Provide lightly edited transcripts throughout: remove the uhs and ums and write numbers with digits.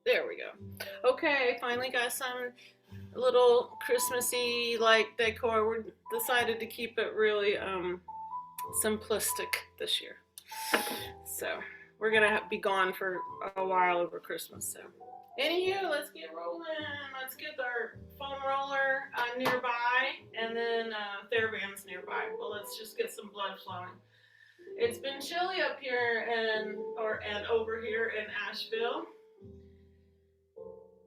There we go. Okay, finally got some little Christmassy like decor. We decided to keep it really simplistic this year. So we're gonna be gone for a while over Christmas. So anywho, let's get rolling. Let's get our foam roller nearby, and then TheraBand's nearby. Well, let's just get some blood flowing. It's been chilly up here and over here in Asheville,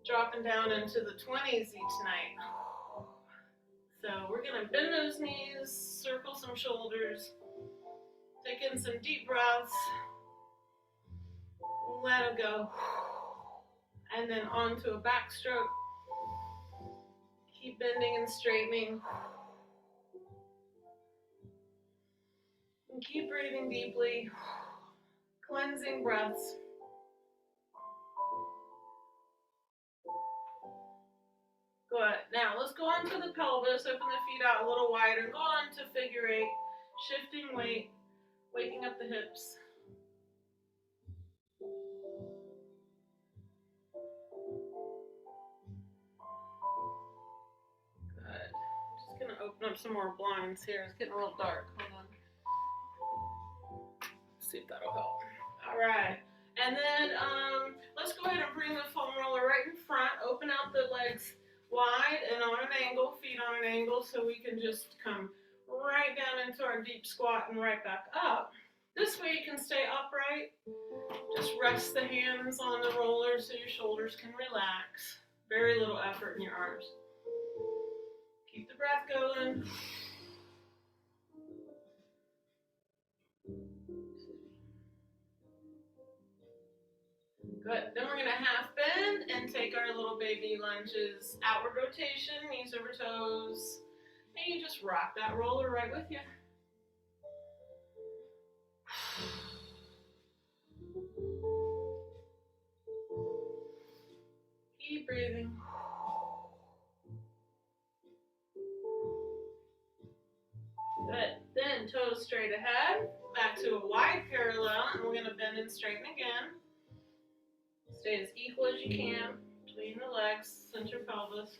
dropping down into the 20s each night. So we're gonna bend those knees, circle some shoulders, take in some deep breaths, let it go, and then onto a backstroke. Keep bending and straightening. And keep breathing deeply, cleansing breaths. Good. Now let's go on to the pelvis, open the feet out a little wider, go on to figure eight, shifting weight, waking up the hips. Good. I'm just gonna open up some more blinds here. It's getting a little dark. Hold on. See if that'll help. All right. And then let's go ahead and bring the foam roller right in front. Open out the legs wide and on an angle, feet on an angle, so we can just come right down into our deep squat and right back up. This way you can stay upright. Just rest the hands on the roller so your shoulders can relax. Very little effort in your arms. Keep the breath going. Good. Then we're going to half bend and take our little baby lunges. Outward rotation, knees over toes. And you just rock that roller right with you. Keep breathing. Good. Then toes straight ahead. Back to a wide parallel. And we're going to bend and straighten again. Stay as equal as you can between the legs, center pelvis.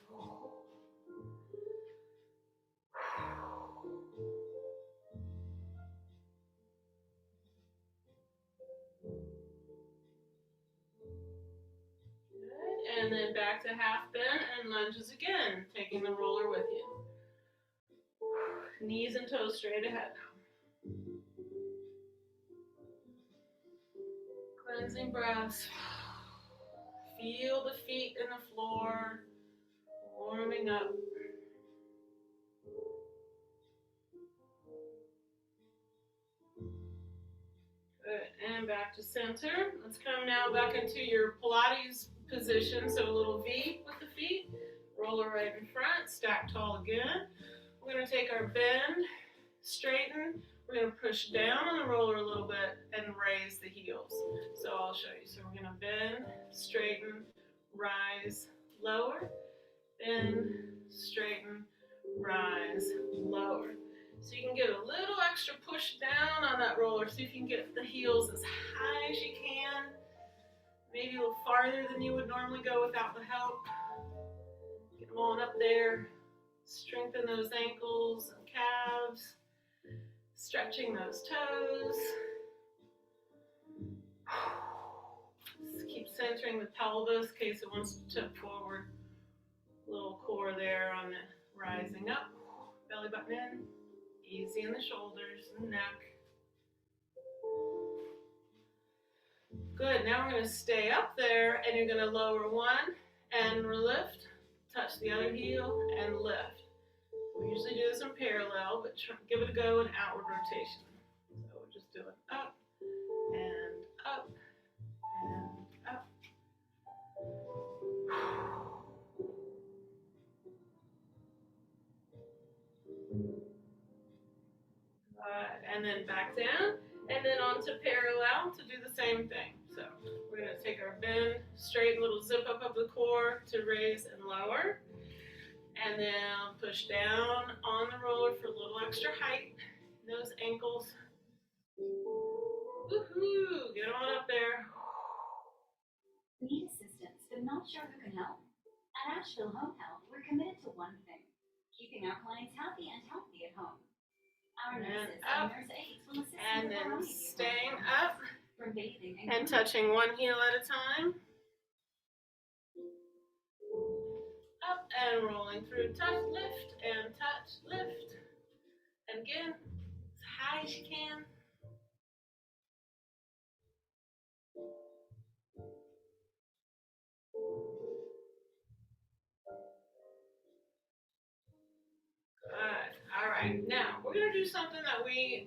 Good. And then back to half bend and lunges again, taking the roller with you. Knees and toes straight ahead now. Cleansing breaths. Feel the feet in the floor, warming up. Good, and back to center. Let's come now back into your Pilates position, so a little V with the feet. Roller right in front, stack tall again. We're going to take our bend, straighten. We're going to push down on the roller a little bit and raise the heels. So I'll show you. So we're going to bend, straighten, rise, lower, bend, straighten, rise, lower. So you can get a little extra push down on that roller. See if you can get the heels as high as you can. Maybe a little farther than you would normally go without the help. Get them on up there. Strengthen those ankles and calves. Stretching those toes. Just keep centering the pelvis in case it wants to tip forward. Little core there on the rising up. Belly button in. Easy in the shoulders and neck. Good. Now we're going to stay up there and you're going to lower one and lift. Touch the other heel and lift. We usually do this in parallel, but give it a go in outward rotation. So we're just doing up and up and up. And then back down, and then onto parallel to do the same thing. So we're going to take our bend, straight, little zip up of the core to raise and lower. And then push down on the roller for a little extra height. Those ankles. sure who can help. At Asheville Home Health, we're committed to one thing: keeping our clients happy and healthy at home. Our nurses and nurse aides will assist and with a then variety of staying home up from bathing and touching one heel at a time. Up and rolling through. Touch, lift, and touch, lift. And again, as high as you can. Good. All right. Now, we're going to do something that we,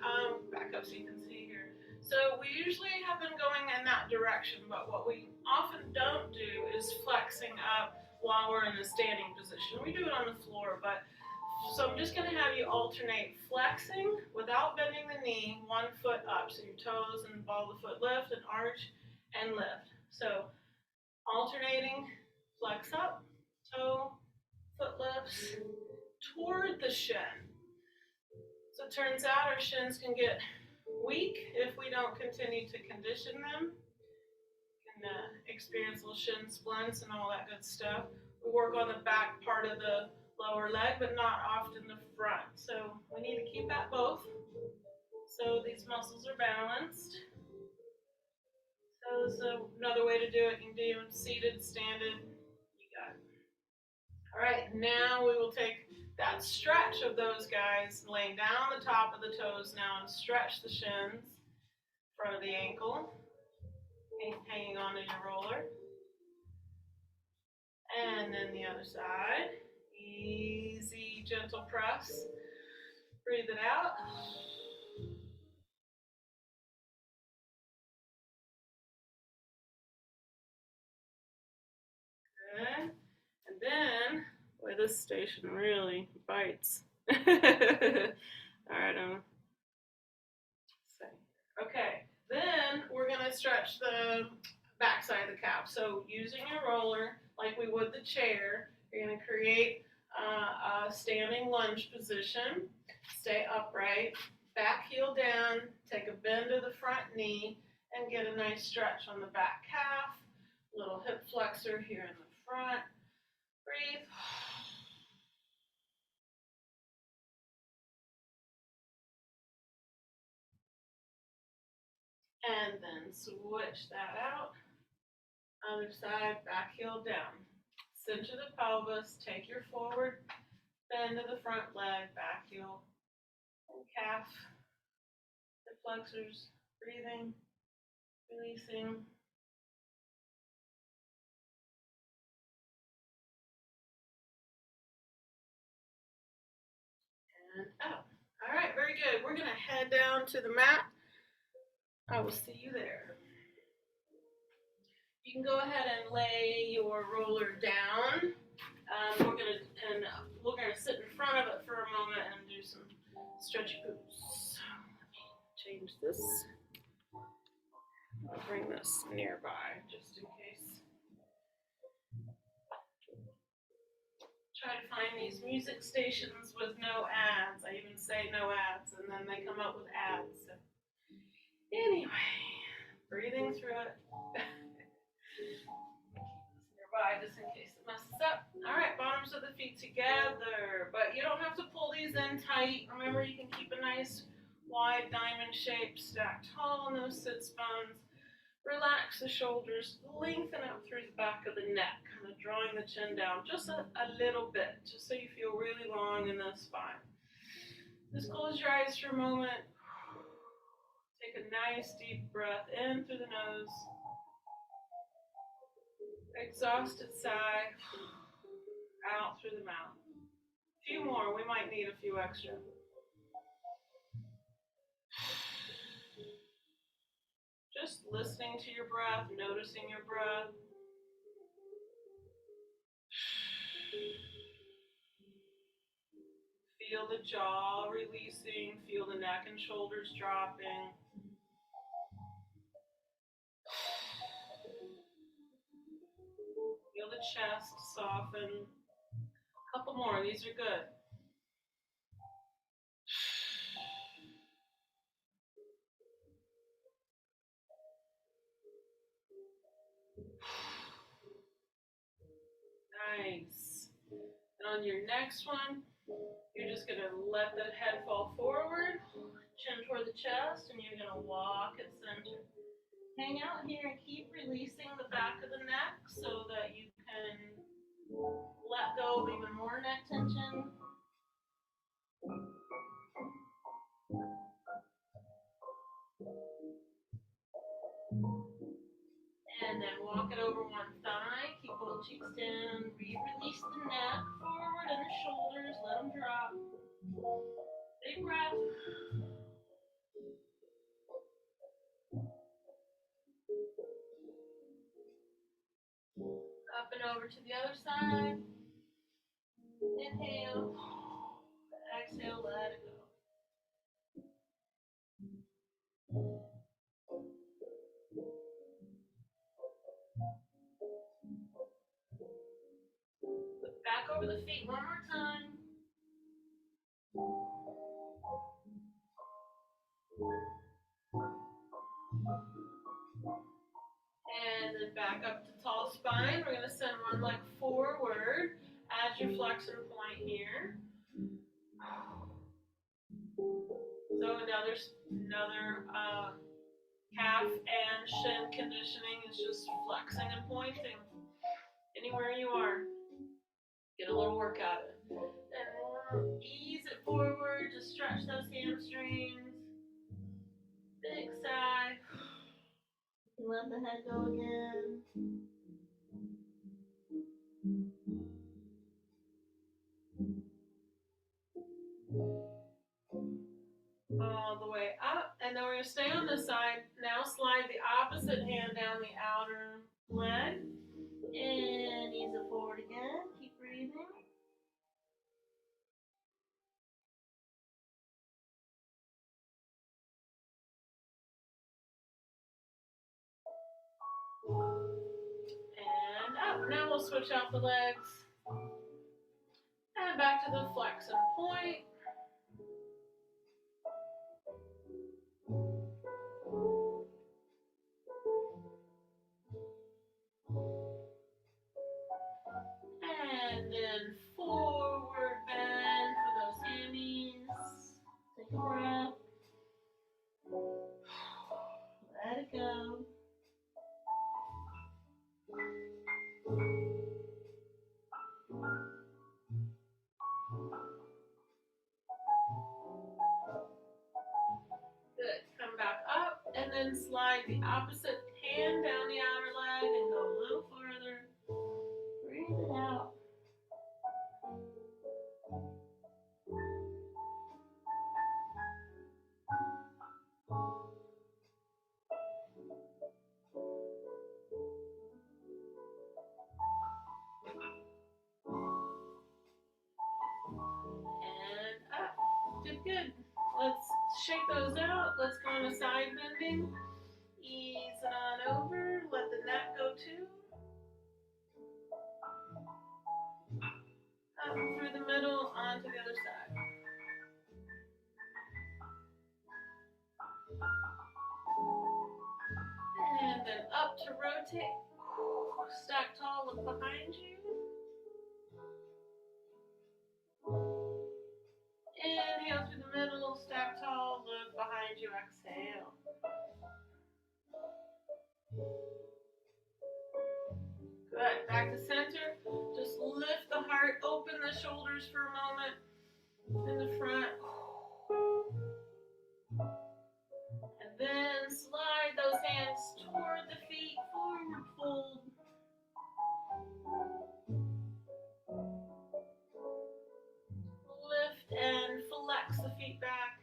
back up so you can see here. So we usually have been going in that direction, but what we often don't do is flexing up while we're in the standing position. We do it on the floor, but so I'm just going to have you alternate flexing without bending the knee, 1 foot up. So your toes and ball of the foot lift and arch and lift. So alternating, flex up, toe, foot lifts toward the shin. So it turns out our shins can get weak if we don't continue to condition them. You can experience little shin splints and all that good stuff. We work on the back part of the lower leg, but not often the front. So we need to keep at both so these muscles are balanced. So this is another way to do it. You can do them seated, standing. You got it. All right, now we will take that stretch of those guys, laying down the top of the toes now and stretch the shins, front of the ankle, hanging onto your roller. And then the other side. Easy, gentle press. Breathe it out. Good. And then, boy, this station really bites. All right, okay. Then we're gonna stretch the back side of the calf. So using your roller, like we would the chair, you're gonna create a standing lunge position. Stay upright, back heel down, take a bend to the front knee, and get a nice stretch on the back calf. Little hip flexor here in the front. Breathe. And then switch that out. Other side, back heel down. Center the pelvis, take your forward bend to the front leg, back heel, and calf. Hip flexors, breathing, releasing. And out. All right, very good. We're going to head down to the mat. I will see you there. You can go ahead and lay your roller down. We're gonna sit in front of it for a moment and do some stretchy boots. Let me change this. I'll bring this nearby just in case. Try to find these music stations with no ads. I even say no ads, and then they come up with ads. So anyway, breathing through it. Nearby just in case it messes up. All right, bottoms of the feet together, but you don't have to pull these in tight. Remember, you can keep a nice wide diamond shape, stacked tall, no sits bones. Relax the shoulders, lengthen up through the back of the neck, kind of drawing the chin down just a little bit, just so you feel really long in the spine. Just close your eyes for a moment. Take a nice deep breath in through the nose. Exhausted sigh out through the mouth. A few more, we might need a few extra. Just listening to your breath, noticing your breath. Feel the jaw releasing, feel the neck and shoulders dropping. Feel the chest soften. A couple more, these are good. Nice. And on your next one, you're just going to let the head fall forward, chin toward the chest, and you're going to walk at center. Hang out here and keep releasing the back of the neck so that you can let go of even more neck tension. And then walk it over one thigh, keep both cheeks down, release the neck forward and the shoulders, let them drop. Big breath. Up and over to the other side. Inhale. Exhale, let it go. Back over the feet one more time. And then back up to tall spine. We're going to send one leg forward. Add your flexor point here. So another calf and shin conditioning is just flexing and pointing. Anywhere you are. Get a little workout in. And ease it forward. Just stretch those hamstrings. Big sigh. Let the head go again. All the way up. And then we're going to stay on this side. Now slide the opposite hand down the outer leg. And ease it forward again. Keep breathing. And up. Now we'll switch out the legs. And back to the flex and point. And then forward bend for those hammies. Take a breath. Let it go. Good. Come back up and then slide the opposite hand down the outer leg and go a little further. Breathe it out. And up. Did good. Let's shake those out. Let's go into side bending. Ease it on over. Let the neck go too. Up through the middle, onto the other side. And then up to rotate. Stack tall, look behind you. Inhale through the middle, stack tall, look behind you, exhale. Good, back to center. Just lift the heart, open the shoulders for a moment in the front. And then slide those hands toward the feet, forward fold. Lift and flex the feet back.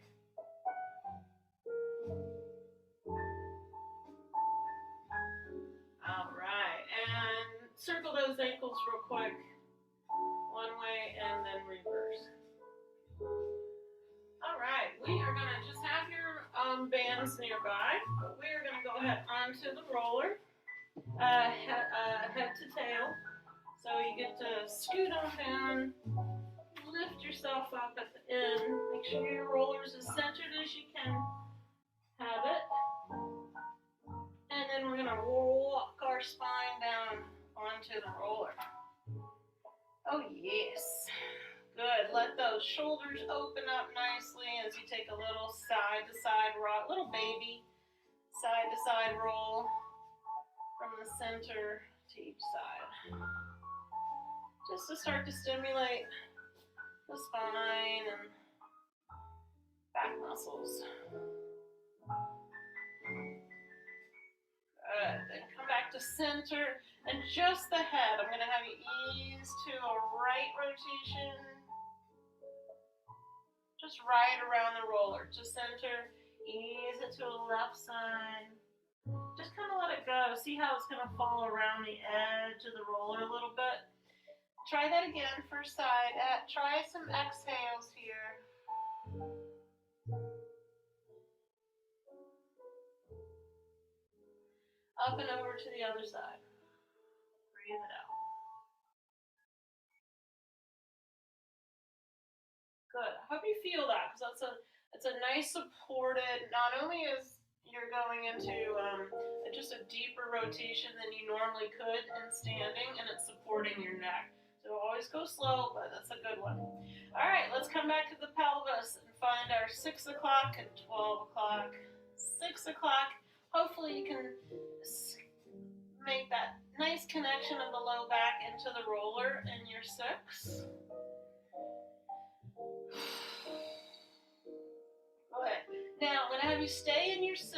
All right, and circle those ankles real quick. One way and then reverse. All right, we are going to just have your bands nearby. But we are going to go ahead onto the roller, head to tail. So you get to scoot on down, lift yourself up at the end. Make sure your roller's as centered as you can have it. And then we're going to walk our spine down onto the roller. Oh, yes. Good. Let those shoulders open up nicely as you take a little side-to-side rock, little baby side-to-side roll from the center to each side. Just to start to stimulate the spine and back muscles. Good. Then come back to center and just the head. I'm going to have you ease to a right rotation. Just right around the roller to center. Ease it to the left side. Just kind of let it go. See how it's going to fall around the edge of the roller a little bit. Try that again, first side. Try some exhales here. Up and over to the other side. Breathe it out. Good. I hope you feel that because it's a nice supported. Not only is you're going into just a deeper rotation than you normally could in standing, and it's supporting your neck. So always go slow, but that's a good one. All right, let's come back to the pelvis and find our 6 o'clock and 12 o'clock. 6 o'clock. Hopefully you can make that nice connection of the low back into the roller in your 6. Good. Now I'm going to have you stay in your 6,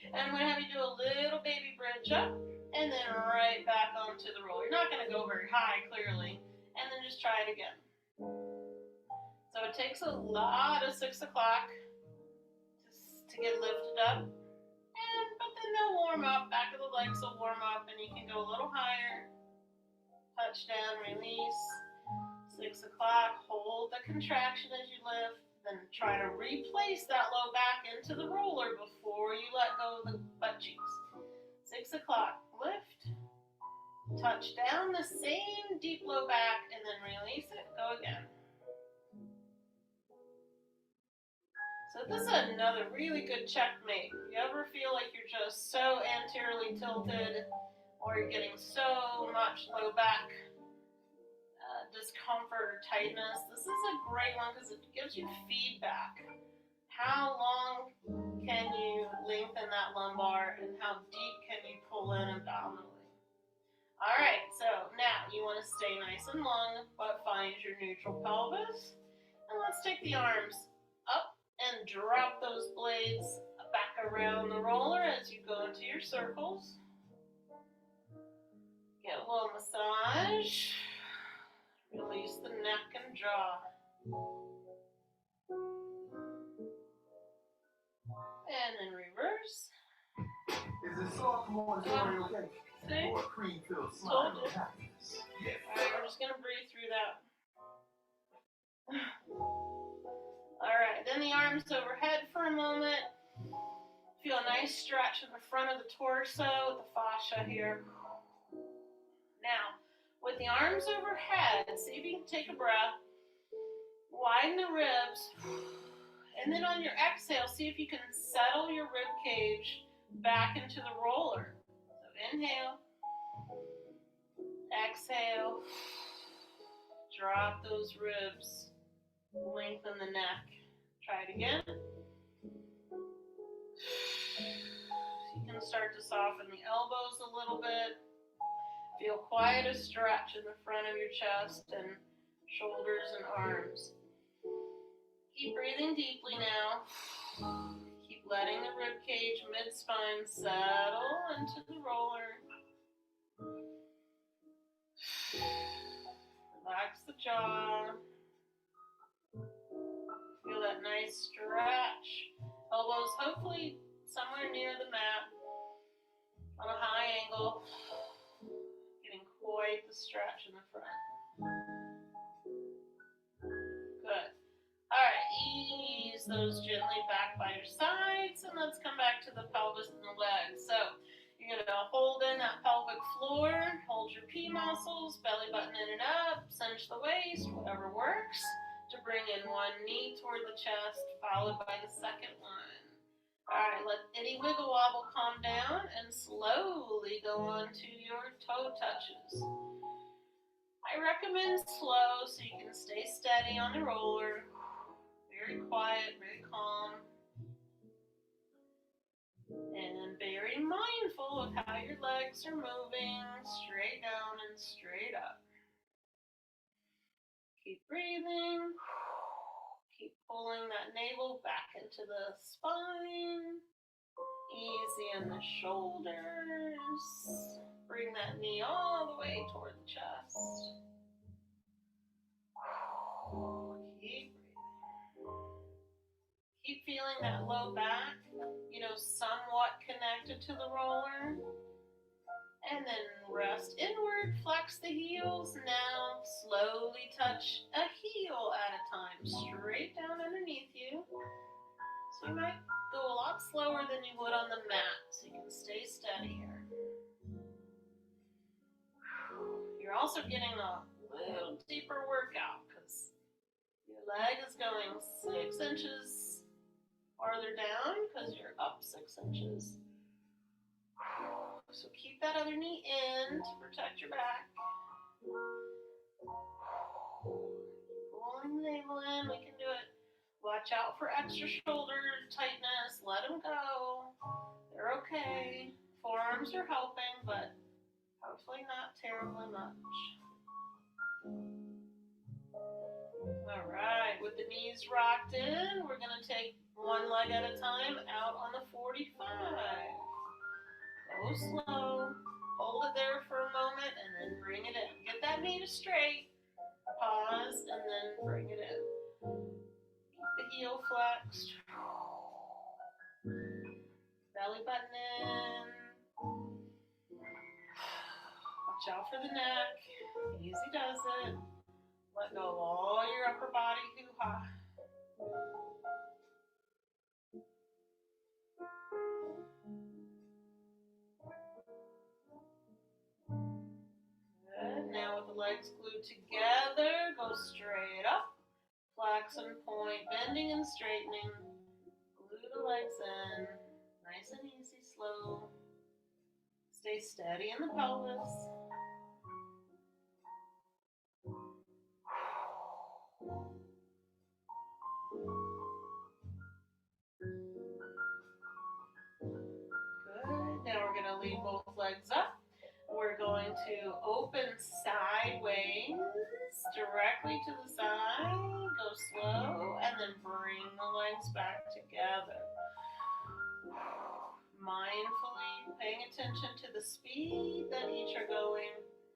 and I'm going to have you do a little baby bridge up, and then right back onto the roll. You're not going to go very high, clearly, and then just try it again. So it takes a lot of 6 o'clock to get lifted up, but then they'll warm up. Back of the legs will warm up, and you can go a little higher. Touch down, release. 6 o'clock, hold the contraction as you lift. Then try to replace that low back into the roller before you let go of the butt cheeks. 6 o'clock, lift, touch down the same deep low back, and then release it, go again. So this is another really good checkmate. If you ever feel like you're just so anteriorly tilted, or you're getting so much low back discomfort or tightness, this is a great one because it gives you feedback. How long can you lengthen that lumbar and how deep can you pull in abdominally? All right, so now you want to stay nice and long, but find your neutral pelvis. And let's take the arms up and drop those blades back around the roller as you go into your circles. Get a little massage. Release the neck and jaw. And then reverse. Is it soft morsel okay? See? Or cream-filled Told slime? you. Yes. Alright, we're just going to breathe through that. Alright, then the arms overhead for a moment. Feel a nice stretch in the front of the torso, the fascia here. Now, with the arms overhead, see if you can take a breath. Widen the ribs. And then on your exhale, see if you can settle your rib cage back into the roller. So inhale. Exhale. Drop those ribs. Lengthen the neck. Try it again. You can start to soften the elbows a little bit. Feel quite a stretch in the front of your chest and shoulders and arms. Keep breathing deeply now. Keep letting the rib cage, mid-spine settle into the roller. Relax the jaw. Feel that nice stretch. Elbows hopefully somewhere near the mat on a high angle. Getting quite the stretch in the front. Good. Alright, ease those gently back by your sides, and let's come back to the pelvis and the legs. So you're going to hold in that pelvic floor, hold your P muscles, belly button in and up, cinch the waist, whatever works, to bring in one knee toward the chest, followed by the second one. Alright, let any wiggle wobble calm down and slowly go on to your toe touches. I I recommend slow so you can stay steady on the roller. Very quiet, very calm. And very mindful of how your legs are moving, straight down and straight up. Keep breathing. Keep pulling that navel back into the spine. Easy in the shoulders. Bring that knee all the way toward the chest. Keep breathing. Keep feeling that low back, somewhat connected to the roller. And then rest inward, flex the heels. Now slowly touch a heel at a time, straight down underneath you. So you might go a lot slower than you would on the mat, so you can stay steady here. You're also getting a little deeper workout because your leg is going 6 inches farther down because you're up 6 inches. So keep that other knee in to protect your back. Pulling the navel in, we can do it. Watch out for extra shoulder tightness. Let them go. They're okay. Forearms are helping, but hopefully not terribly much. All right, with the knees rocked in, we're going to take one leg at a time out on the 45. Go slow. Hold it there for a moment and then bring it in. Get that knee to straight. Pause and then bring it in. Keep the heel flexed. Belly button in. Watch out for the neck. Easy does it. Let go of all your upper body hoo-ha. Good. Now with the legs glued together, go straight up. Flex and point, bending and straightening. Glue the legs in. Nice and easy, slow. Stay steady in the pelvis. Good. Now we're going to leave both legs up. We're going to open sideways, directly to the side. Go slow, and then bring the legs back together. Mindfully paying attention to the speed that each are going.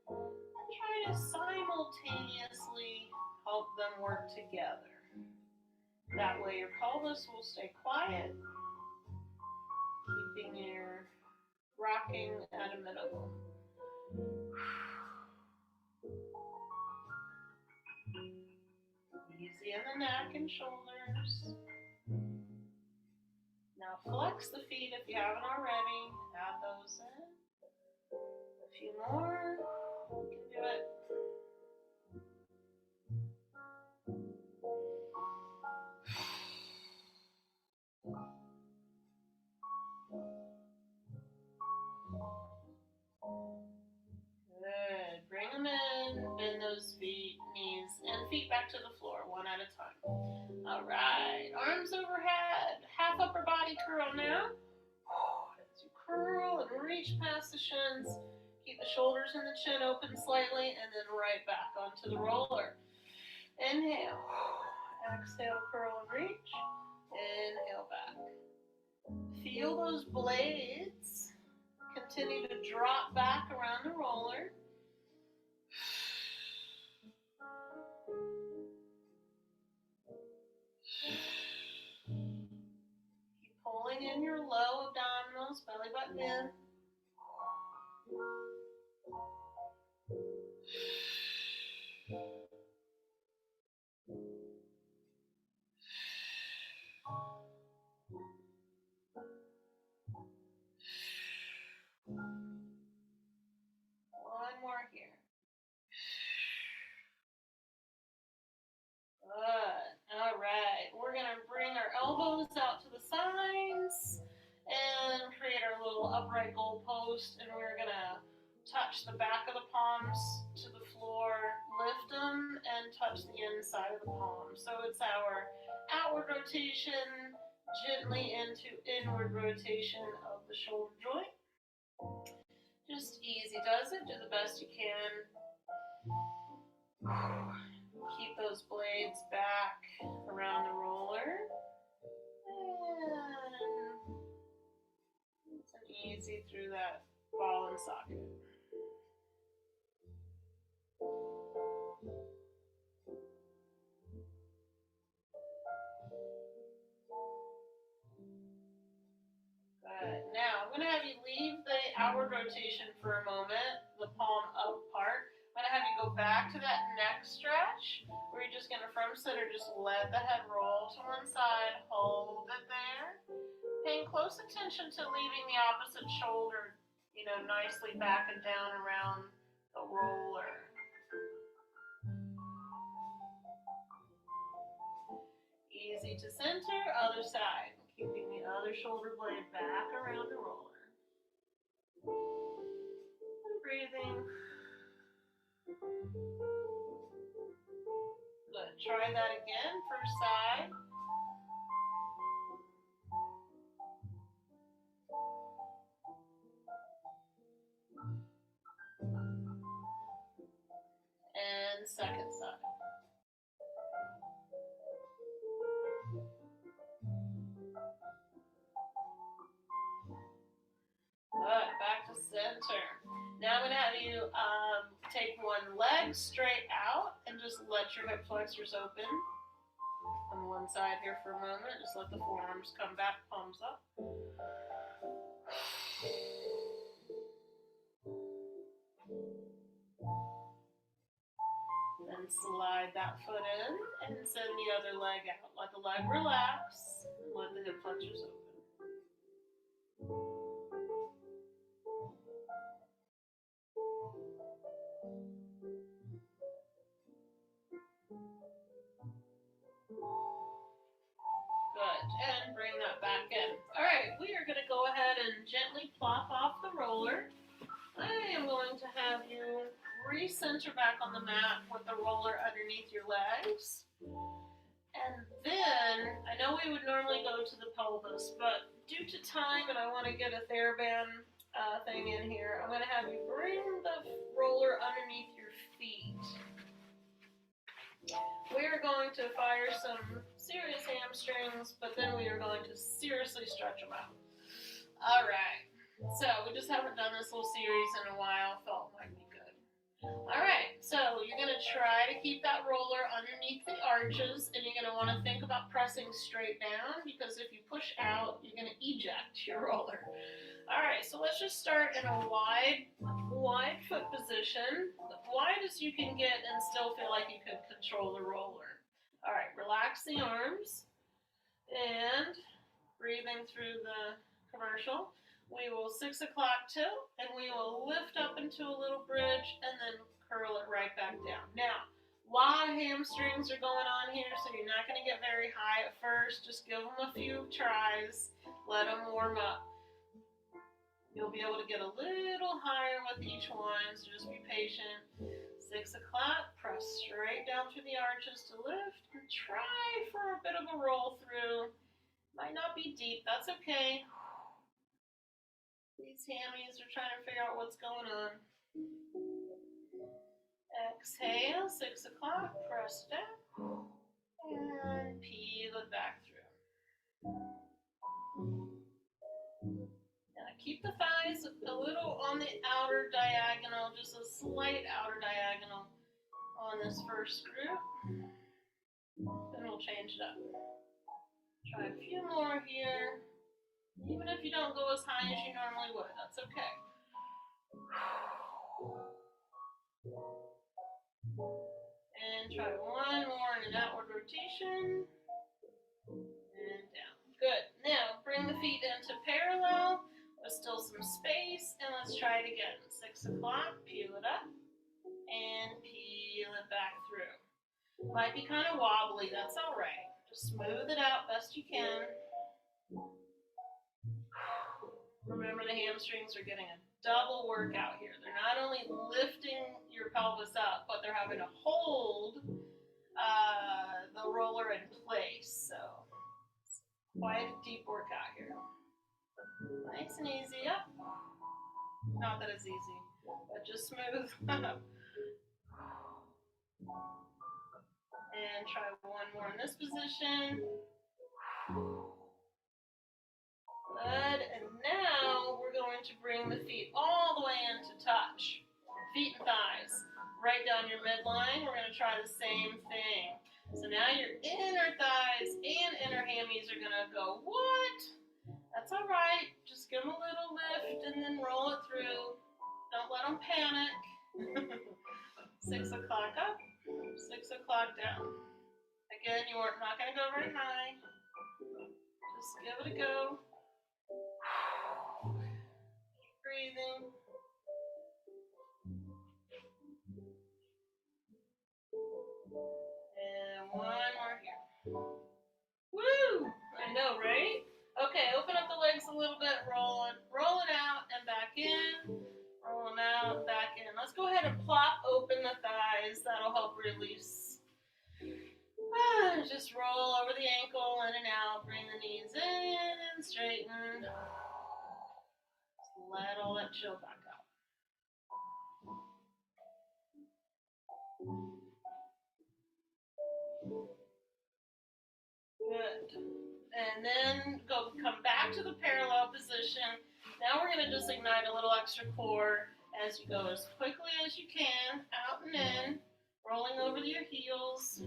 And try to simultaneously help them work together. That way your pelvis will stay quiet, keeping your rocking at a minimum. Easy in the neck and shoulders. Now flex the feet if you haven't already. Add those in. A few more. You can do it. Good. Bring them in. Bend those feet, knees, and feet back to the floor, one at a time. All right. Arms overhead. Half upper body curl now. As you curl and reach past the shins, keep the shoulders and the chin open slightly, and then right back onto the roller. Inhale. Exhale, curl and reach. Inhale back. Feel those blades continue to drop back around the roller. Keep pulling in your low abdominals, belly button in. One more here. Good. All right. We're going to bring our elbows out to the sides and create our little upright goal post. And we're going to touch the back of the palms to the floor, lift them and touch the inside of the palm. So it's our outward rotation, gently into inward rotation of the shoulder joint. Just easy does it. Do the best you can. Keep those blades back around the roller. And it's an easy through that ball and socket. Good. Now, I'm going to have you leave the outward rotation for a moment, the palm up part. I'm going to have you go back to that neck stretch where you're just going to from center, just let the head roll to one side, hold it there. Paying close attention to leaving the opposite shoulder, nicely back and down around the roller. Easy to center, other side. Keeping the other shoulder blade back around the roller. And breathing. Good. Try that again. First side. And second side. Good. Back to center. Now I'm going to have you take one leg straight out and just let your hip flexors open on one side here for a moment. Just let the forearms come back, palms up. Then slide that foot in and send the other leg out. Let the leg relax and let the hip flexors open. Good, and bring that back in. All right, we are going to go ahead and gently plop off the roller. I am going to have you recenter back on the mat with the roller underneath your legs. And then, I know we would normally go to the pelvis, but due to time and I want to get a TheraBand thing in here, I'm going to have you bring the roller underneath your feet. We are going to fire some serious hamstrings, but then we are going to seriously stretch them out. All right. So we just haven't done this little series in a while. Felt might be good. All right. So you're going to try to keep that roller underneath the arches, and you're going to want to think about pressing straight down, because if you push out, you're going to eject your roller. All right. So let's just start in a wide foot position, as wide as you can get, and still feel like you can control the roller. All right. Relax the arms, and breathing through the commercial. We will 6 o'clock tilt, and we will lift up into a little bridge and then curl it right back down. Now, while hamstrings are going on here, so you're not going to get very high at first, just give them a few tries, let them warm up. You'll be able to get a little higher with each one, so just be patient. 6 o'clock, press straight down through the arches to lift, and try for a bit of a roll through. Might not be deep, that's okay. These hammies are trying to figure out what's going on. Exhale, 6 o'clock, press down, and peel it back through. Now keep the thighs a little on the outer diagonal, just a slight outer diagonal on this first group. Then we'll change it up. Try a few more here. Even if you don't go as high as you normally would, that's okay. And try one more in an outward rotation. And down. Good. Now, bring the feet into parallel with still some space, and let's try it again. 6 o'clock, peel it up, and peel it back through. Might be kind of wobbly, that's all right. Just smooth it out best you can. Remember, the hamstrings are getting a double workout here. They're not only lifting your pelvis up, but they're having to hold the roller in place. So it's quite a deep workout here. Nice and easy. Yep. Not that it's easy, but just smooth. And try one more in this position. Good. And now we're going to bring the feet all the way into touch. Feet and thighs. Right down your midline. We're going to try the same thing. So now your inner thighs and inner hammies are going to go, what? That's all right. Just give them a little lift and then roll it through. Don't let them panic. 6 o'clock up, 6 o'clock down. Again, you are not going to go very high. Just give it a go. Keep breathing. And one more here. Woo! I know, right? Okay, open up the legs a little bit, roll it out and back in. Roll them out, back in. Let's go ahead and plop open the thighs. That'll help release. Just roll over the ankle, in and out. Bring the knees in and straighten. Just let all that chill back up. Good. And then come back to the parallel position. Now we're going to just ignite a little extra core as you go as quickly as you can, out and in, rolling over your heels.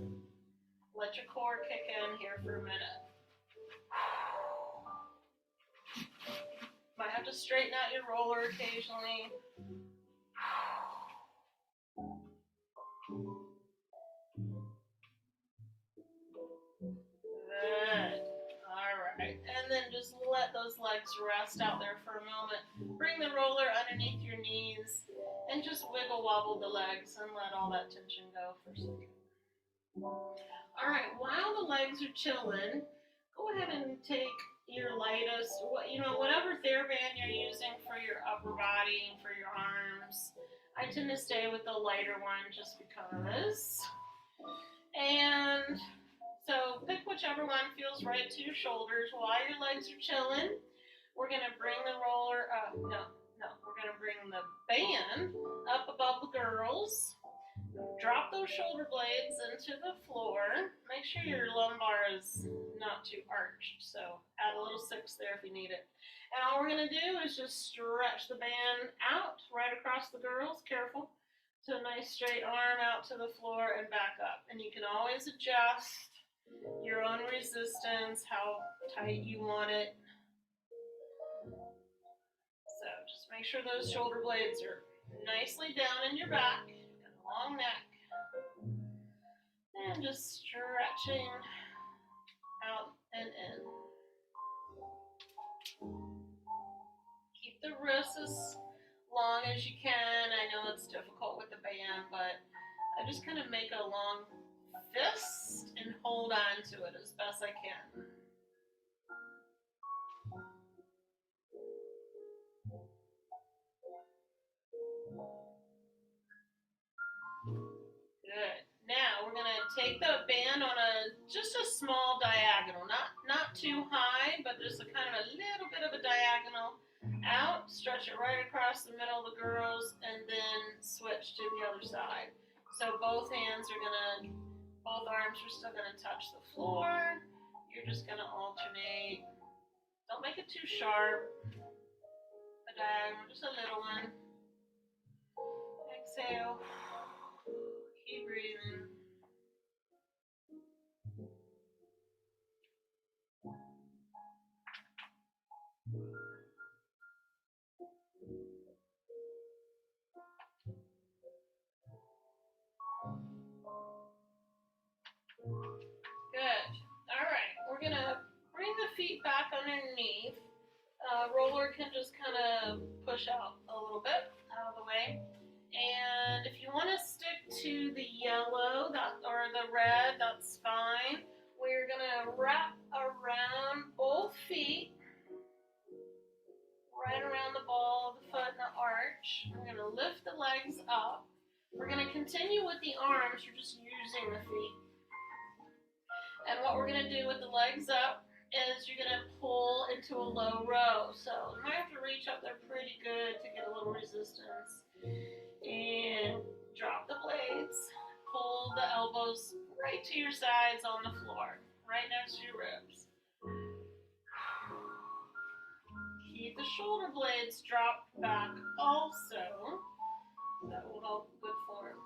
Let your core kick in here for a minute. Might have to straighten out your roller occasionally. Good. All right. And then just let those legs rest out there for a moment. Bring the roller underneath your knees and just wiggle wobble the legs and let all that tension go for a second. All right. While the legs are chilling, go ahead and take your lightest, whatever TheraBand you're using for your upper body, for your arms. I tend to stay with the lighter one just because. And so pick whichever one feels right to your shoulders while your legs are chilling. We're going to bring the roller up. We're going to bring the band up above the girls. Drop those shoulder blades into the floor. Make sure your lumbar is not too arched. So add a little 6 there if you need it. And all we're going to do is just stretch the band out right across the girls. Careful. So a nice straight arm out to the floor and back up. And you can always adjust your own resistance, how tight you want it. So just make sure those shoulder blades are nicely down in your back. Got a long neck. And just stretching out and in. Keep the wrists as long as you can. I know it's difficult with the band, but I just kind of make a long fist and hold on to it as best I can. Good. Now we're gonna take the band on just a small diagonal, not too high, but just a kind of a little bit of a diagonal out. Stretch it right across the middle of the girls, and then switch to the other side. So both arms are still gonna touch the floor. You're just gonna alternate. Don't make it too sharp. A diagonal, just a little one. Exhale. Keep breathing. Good. All right. We're going to bring the feet back underneath. Roller can just kind of push out a little bit out of the way. And if you want to stick to the yellow or the red, that's fine. We're going to wrap around both feet, right around around the ball of the foot in the arch. We're going to lift the legs up. We're going to continue with the arms. You're just using the feet. And what we're going to do with the legs up is you're going to pull into a low row. So you might have to reach up there pretty good to get a little resistance. And drop the blades. Pull the elbows right to your sides on the floor, right next to your ribs. Keep the shoulder blades dropped back also. That will help good form.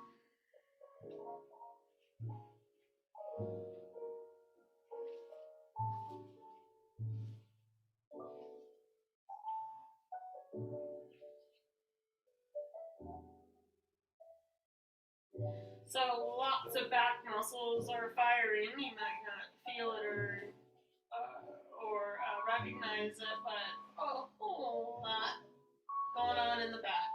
So lots of back muscles are firing. You might not feel it or recognize it, but a whole lot going on in the back.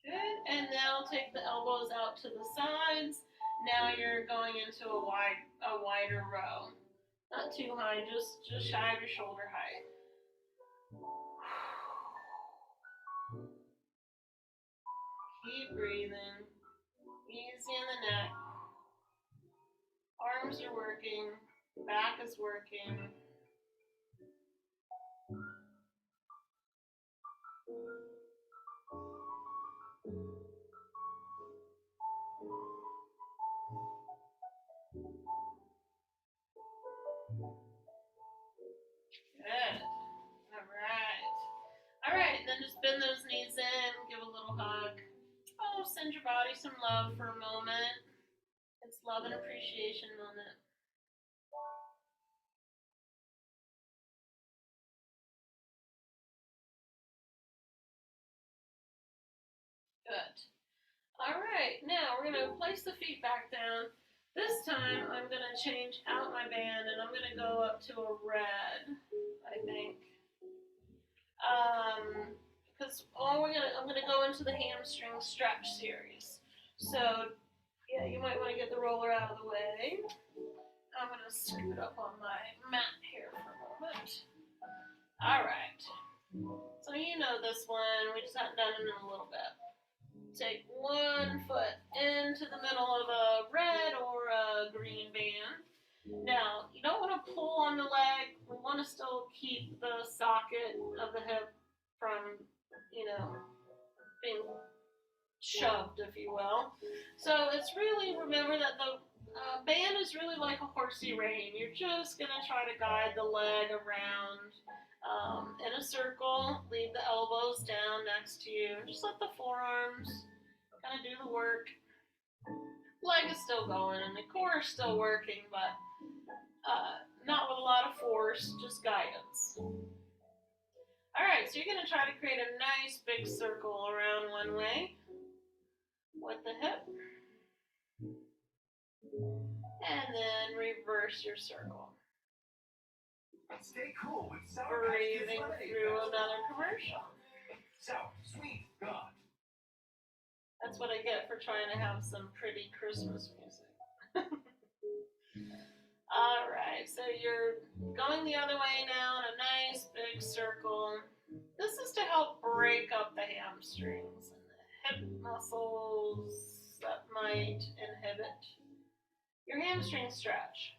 Good, and now take the elbows out to the sides. Now you're going into a wider row. Not too high, just shy of your shoulder height. Keep breathing. Easy in the neck. Arms are working. Back is working. Good. All right, then just bend those knees in, give a little hug. Oh, send your body some love for a moment. It's love and appreciation moment. Good. All right, now we're going to place the feet back down. This time I'm going to change out my band and I'm going to go up to a red, I think. Because I'm going to go into the hamstring stretch series. So, yeah, you might want to get the roller out of the way. I'm going to scoot up on my mat here for a moment. All right. So you know this one. We just haven't done it in a little bit. Take one foot into the middle of a red or a green band. Now, you don't want to pull on the leg. We want to still keep the socket of the hip from, being shoved, if you will. So it's really, remember that the band is really like a horsey rein. You're just going to try to guide the leg around in a circle. Leave the elbows down next to you. Just let the forearms kind of do the work. Leg is still going and the core is still working, but not with a lot of force, just guidance. All right, so you're going to try to create a nice big circle around one way with the hip. And then reverse your circle. Stay cool with Sour Breathing through another commercial. Sour, sweet, God. That's what I get for trying to have some pretty Christmas music. All right, so you're going the other way now in a nice big circle. This is to help break up the hamstrings and the hip muscles that might inhibit your hamstring stretch.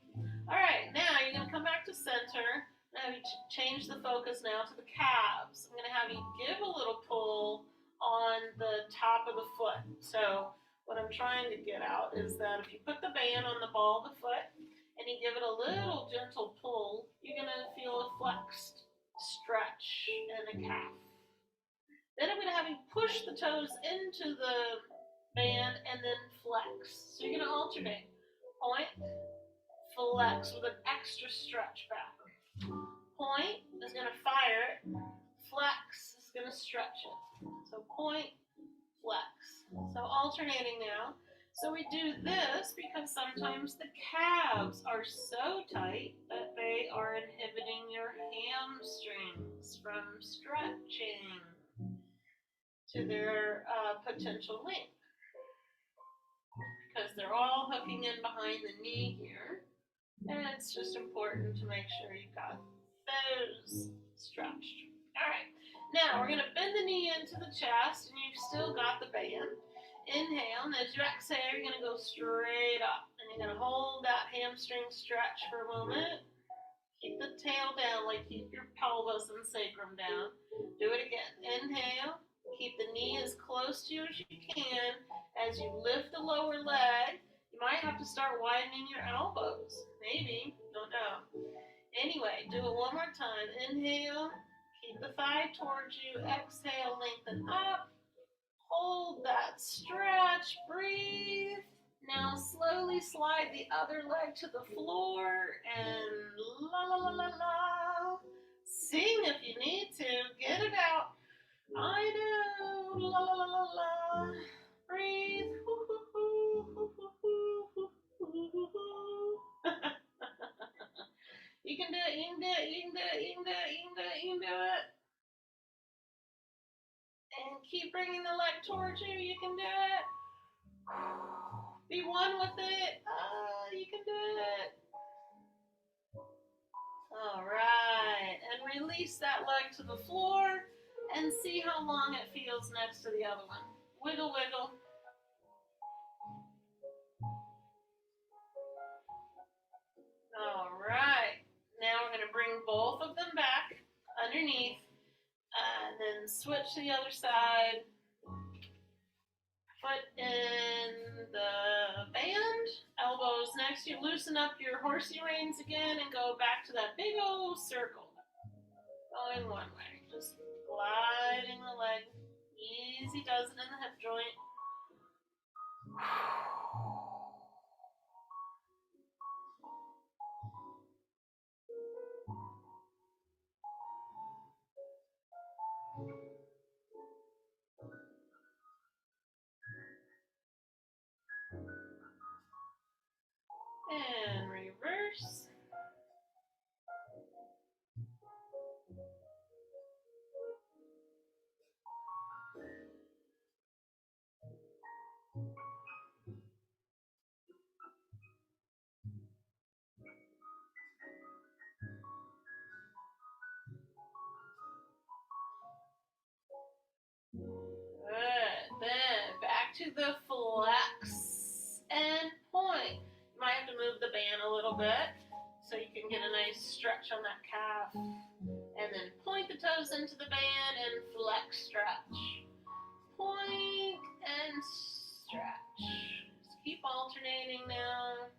All right, now you're going to come back to center. Now you change the focus now to the calves. I'm going to have you give a little pull on the top of the foot. So what I'm trying to get out is that if you put the band on the ball of the foot and you give it a little gentle pull, you're going to feel a flexed stretch in the calf. Then I'm going to have you push the toes into the band and then flex. So you're going to alternate. Point, flex with an extra stretch back. Point is going to fire it. Flex is going to stretch it. So point, flex. So alternating now. So we do this because sometimes the calves are so tight that they are inhibiting your hamstrings from stretching to their potential length. because they're all hooking in behind the knee here. And it's just important to make sure you've got those stretched. All right, now we're gonna bend the knee into the chest and you've still got the band. Inhale, and as you exhale, you're gonna go straight up. And you're gonna hold that hamstring stretch for a moment. Keep the tail down, like keep your pelvis and sacrum down. Do it again. Inhale, keep the knee as close to you as you can. As you lift the lower leg, you might have to start widening your elbows. Maybe, don't know. Anyway, do it one more time. Inhale, keep the thigh towards you. Exhale, lengthen up. Hold that stretch. Breathe. Now slowly slide the other leg to the floor and la la la la la. Sing if you need to. Get it out. I know. La la la la la. Breathe. You can do it, you can do it, you can do it, you can do it, you can do it, you can do it. And keep bringing the leg towards you, you can do it. Be one with it. You can do it. All right. And release that leg to the floor and see how long it feels next to the other one. Wiggle, wiggle. All right. Now we're going to bring both of them back underneath and then switch to the other side. Foot in the band, elbows next to you. Loosen up your horsey reins again and go back to that big old circle. Going one way, just gliding the leg. Easy does it in the hip joint. And reverse. Good. Then back to the flex and point. You might have to move the band a little bit so you can get a nice stretch on that calf. And then point the toes into the band and flex stretch. Point and stretch. Just keep alternating now.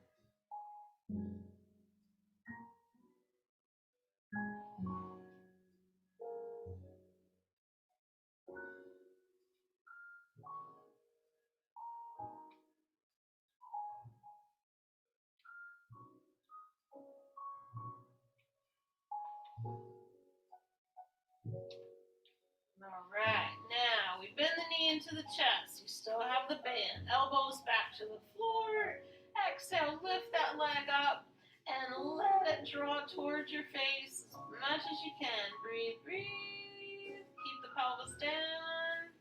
All right, now we bend the knee into the chest. You still have the band. Elbows back to the floor. Exhale, lift that leg up and let it draw towards your face as much as you can. Breathe, breathe. Keep the pelvis down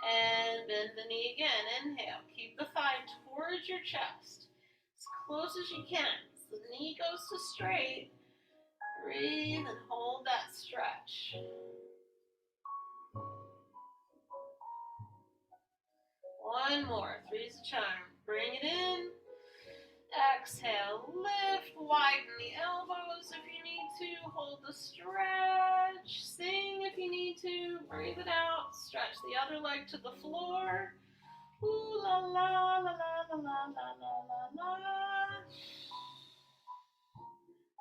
and bend the knee again. Inhale, keep the thigh towards your chest as close as you can. So the knee goes to straight. Breathe and hold that stretch. One more. Three's a charm. Bring it in. Exhale. Lift. Widen the elbows if you need to. Hold the stretch. Sing if you need to. Breathe it out. Stretch the other leg to the floor. Ooh la la la la la la la la la.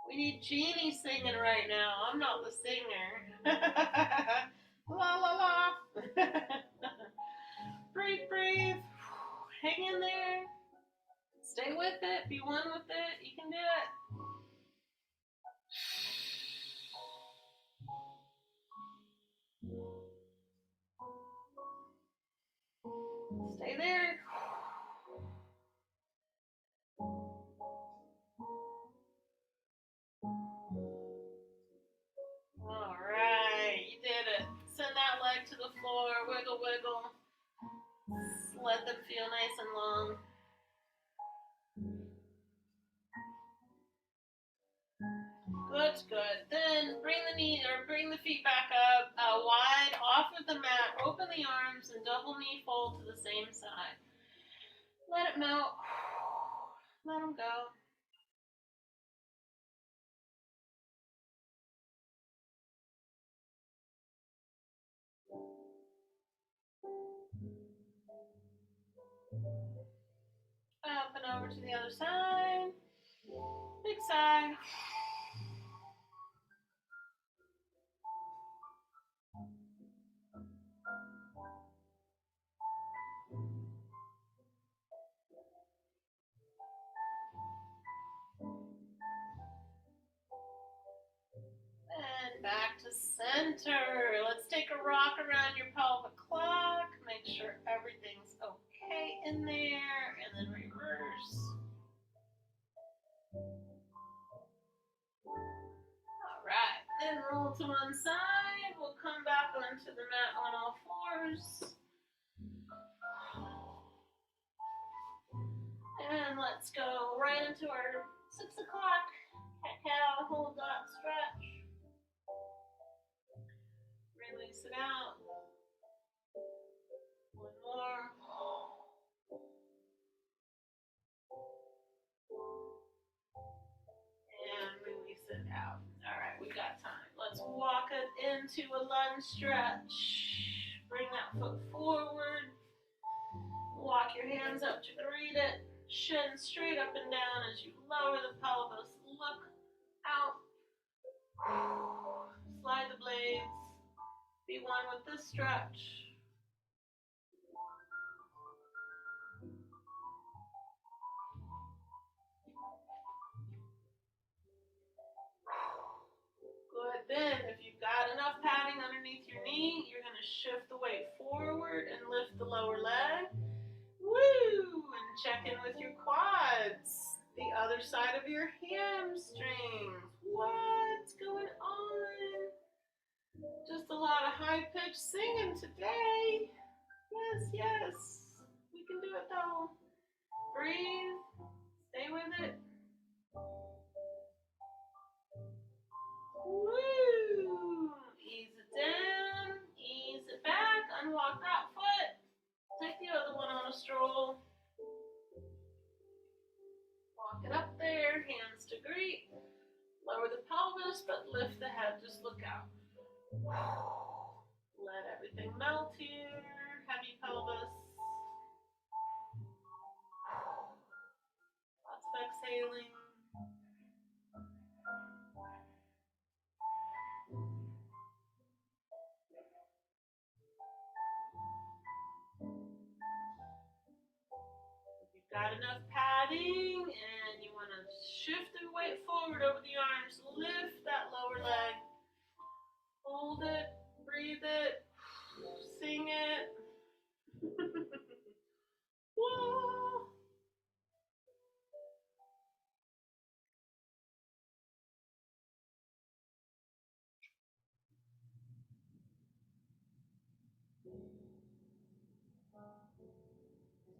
We need Jeannie singing right now. I'm not the singer. La la la. Breathe, breathe. Hang in there. Stay with it. Be one with it. You can do it. Stay there. All right, you did it. Send that leg to the floor. Wiggle, wiggle. Let them feel nice and long. Good, good. Then bring the feet back up, wide off of the mat. Open the arms and double knee fold to the same side. Let it melt. Let them go. Up and over to the other side. Big sigh. And back to center. Let's take a rock around your pelvic clock. Make sure everything's okay in there. And then reverse. Alright, then roll to one side. We'll come back onto the mat on all fours. And let's go right into our 6 o'clock cat-cow. Hold that stretch. Release it out. One more. And release it out. Alright, we got time. Let's walk it into a lunge stretch. Bring that foot forward. Walk your hands up to greet it. Shin straight up and down as you lower the pelvis. Look out. Slide the blades. Be one with this stretch. Good. Then, if you've got enough padding underneath your knee, you're going to shift the weight forward and lift the lower leg. Woo! And check in with your quads. The other side of your hamstrings. What's going on? Just a lot of high-pitched singing today. Yes, yes. We can do it though. Breathe. Stay with it. Woo! Ease it down. Ease it back. Unlock that foot. Take the other one on a stroll. Walk it up there. Hands to greet. Lower the pelvis, but lift the head. Just look out. Let everything melt here. Heavy pelvis. Lots of exhaling. Got enough padding, and you want to shift the weight forward over the arms. Lift that lower leg. Hold it. Breathe it. Sing it. Whoa.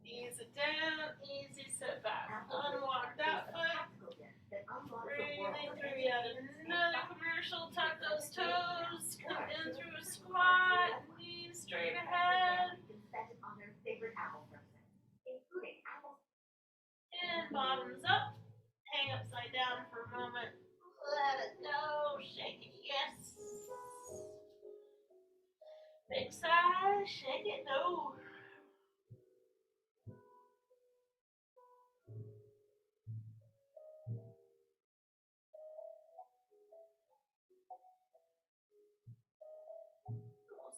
Ease it down. Easy sit back. Unlock that foot. Breathing through yet another commercial. Tuck those toes. Come in through a squat. Knees straight ahead. And bottoms up. Hang upside down for a moment. Let it go. Shake it. Yes. Big sigh. Shake it. No.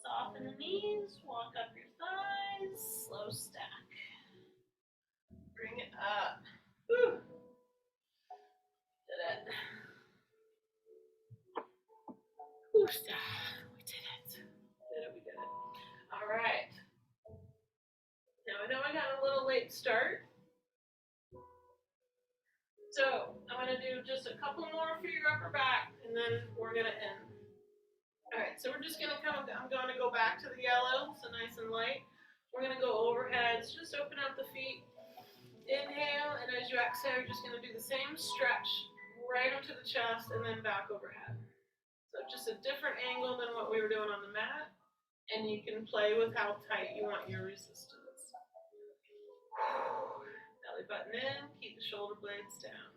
Soften the knees, walk up your thighs, slow stack. Bring it up. Whew. Did it. Whew. We did it. We did it. All right. Now I know I got a little late start. So I'm going to do just a couple more for your upper back, and then we're going to end. All right, so we're just going to I'm going to go back to the yellow, so nice and light. We're going to go overheads, just open up the feet. Inhale, and as you exhale, you're just going to do the same stretch. right onto the chest and then back overhead. So just a different angle than what we were doing on the mat, and you can play with how tight you want your resistance. Belly button in, keep the shoulder blades down.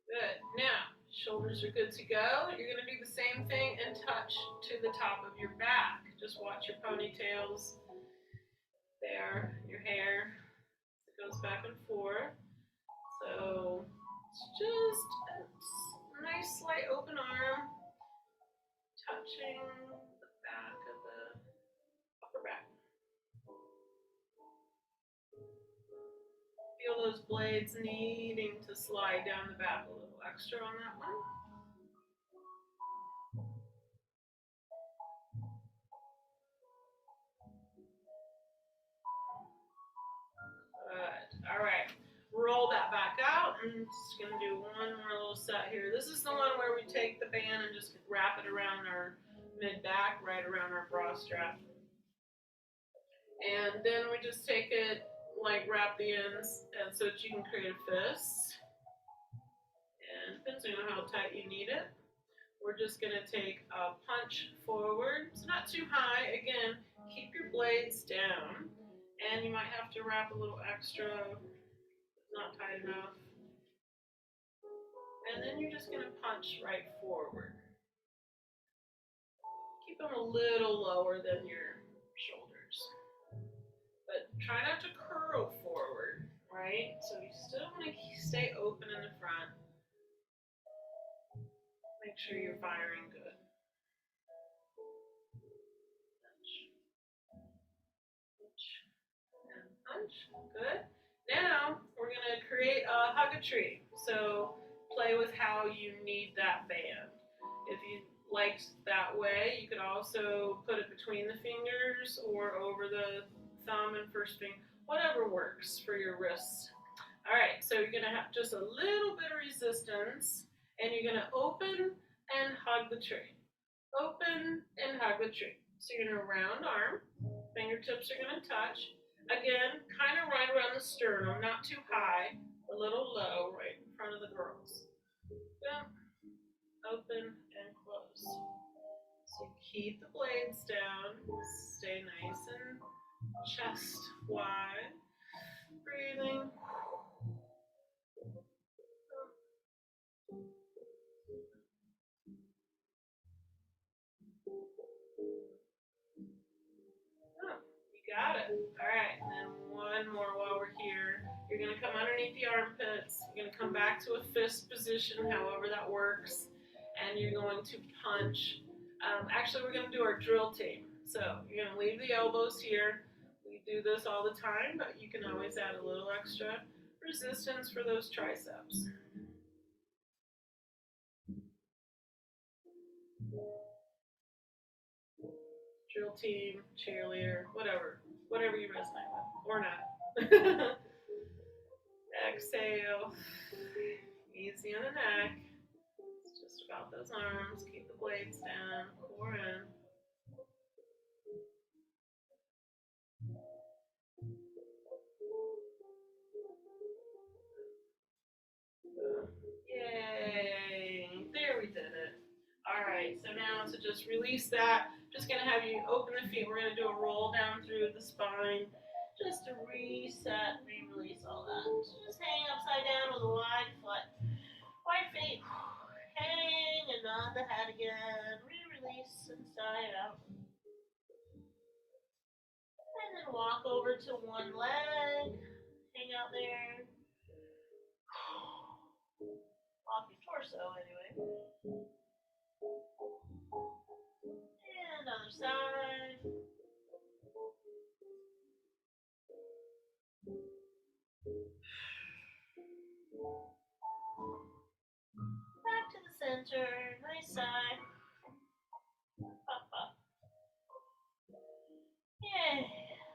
Good. Now, shoulders are good to go. You're going to do the same thing and touch to the top of your back. Just watch your ponytails there, your hair. It goes back and forth. So it's just a nice slight open arm touching the back of the upper back. Feel those blades needing to slide down the back a little extra on that one. Good. All right. Roll that back out. I'm just going to do one more little set here. This is the one where we take the band and just wrap it around our mid-back, right around our bra strap. And then we just take it, like wrap the ends and so that you can create a fist. And depending on how tight you need it, we're just going to take a punch forward. It's not too high. Again, keep your blades down. And you might have to wrap a little extra if it's not tight enough. And then you're just going to punch right forward. Keep them a little lower than your shoulders. But try not to curl forward, right? So you still want to stay open in the front. Make sure you're firing good. Punch. Punch. And punch. Good. Now we're going to create a hug-a-tree. So play with how you need that band. If you liked that way, you could also put it between the fingers or over the thumb and first finger, whatever works for your wrists. All right, so you're going to have just a little bit of resistance, and you're going to open and hug the tree. Open and hug the tree. So you're going to round arm, fingertips are going to touch. Again, kind of right around the sternum, not too high, a little low, right in front of the girls. Boom. Open and close. So keep the blades down, stay nice and chest wide. Breathing. Oh, you got it. All right, and then one more while we're here. You're going to come underneath the armpits. You're going to come back to a fist position, however that works. And you're going to punch. Actually, we're going to do our drill team. So you're going to leave the elbows here. We do this all the time, but you can always add a little extra resistance for those triceps. Drill team, cheerleader, whatever you resonate with, or not. Exhale, easy on the neck. It's just about those arms. Keep the blades down, core in. Yay! There, we did it. All right, so now to just release that, just gonna have you open the feet. We're gonna do a roll down through the spine, just to reset, re-release all that. So just hang upside down with a wide foot, wide feet. Hang and nod the head again. Re-release inside out. And then walk over to one leg. Hang out there. Off your torso anyway. And other side. Back to the center. Nice side. Up, up. Yay.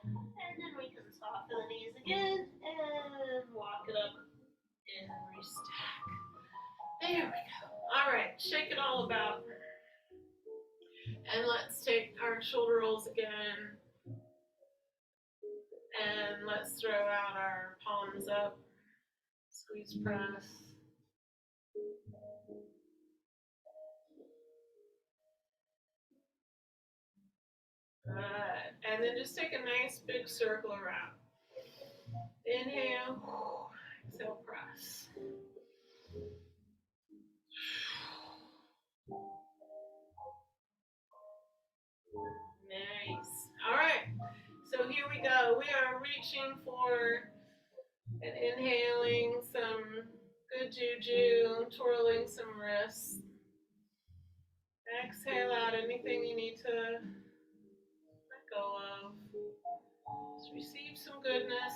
And then we can soften the knees again and walk it up and restack. There we go. shake it all about. And let's take our shoulder rolls again. And let's throw out our palms up. Squeeze press. Good. And then just take a nice big circle around. Inhale. Exhale, press. Nice. All right. So here we go. We are reaching for and inhaling some good juju, twirling some wrists. Exhale out anything you need to let go of. Just receive some goodness.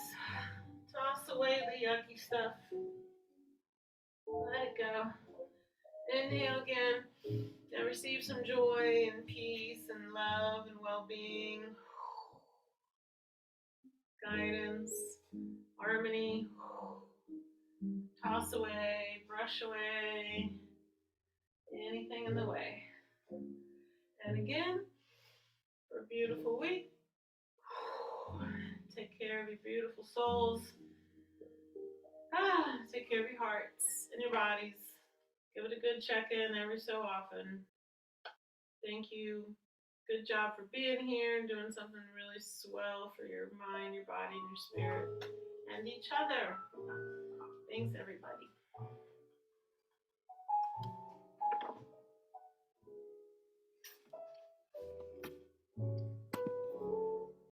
Toss away the yucky stuff. Let it go. Inhale again. And receive some joy and peace and love and well-being. Guidance. Harmony. Toss away. Brush away. Anything in the way. And again, for a beautiful week. Take care of your beautiful souls. Take care of your hearts and your bodies. Give it a good check-in every so often. Thank you. Good job for being here and doing something really swell for your mind, your body, and your spirit, and each other. Thanks, everybody.